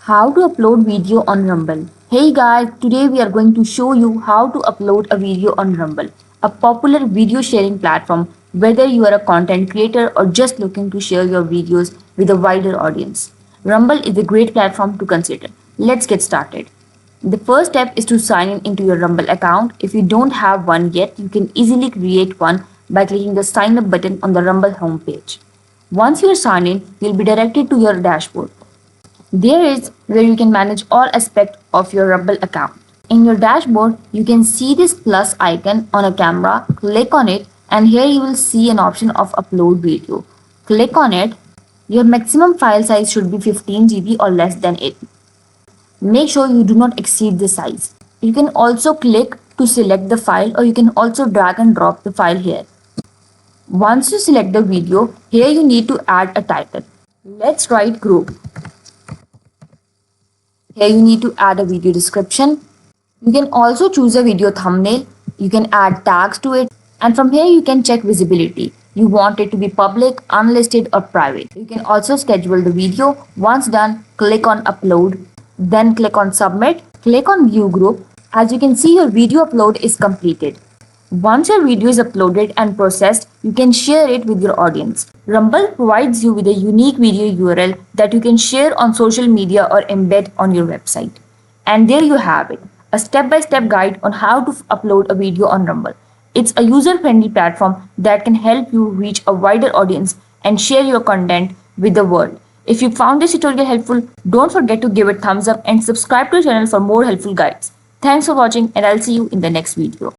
How to upload video on Rumble. Hey guys, today we are going to show you how to upload a video on Rumble, a popular video sharing platform, whether you are a content creator or just looking to share your videos with a wider audience. Rumble is a great platform to consider. Let's get started. The first step is to sign in into your Rumble account. If you don't have one yet, you can easily create one by clicking the sign up button on the Rumble homepage. Once you are signed in, you'll be directed to your dashboard. There is where you can manage all aspects of your Rumble account. In your dashboard, you can see this plus icon on a camera. Click on it and here you will see an option of upload video. Click on it. Your maximum file size should be 15 GB or less than it. Make sure you do not exceed the size. You can also click to select the file or you can also drag and drop the file here. Once you select the video, here you need to add a title. Let's write group. Here you need to add a video description. You can also choose a video thumbnail. You can add tags to it. And from here you can check visibility. You want it to be public, unlisted or private. You can also schedule the video. Once done, click on upload. Then click on submit. Click on view group. As you can see, your video upload is completed. Once your video is uploaded and processed, you can share it with your audience. Rumble provides you with a unique video URL that you can share on social media or embed on your website. And there you have it, a step-by-step guide on how to upload a video on Rumble. It's a user-friendly platform that can help you reach a wider audience and share your content with the world. If you found this tutorial helpful, don't forget to give it thumbs up and subscribe to the channel for more helpful guides. Thanks for watching and I'll see you in the next video.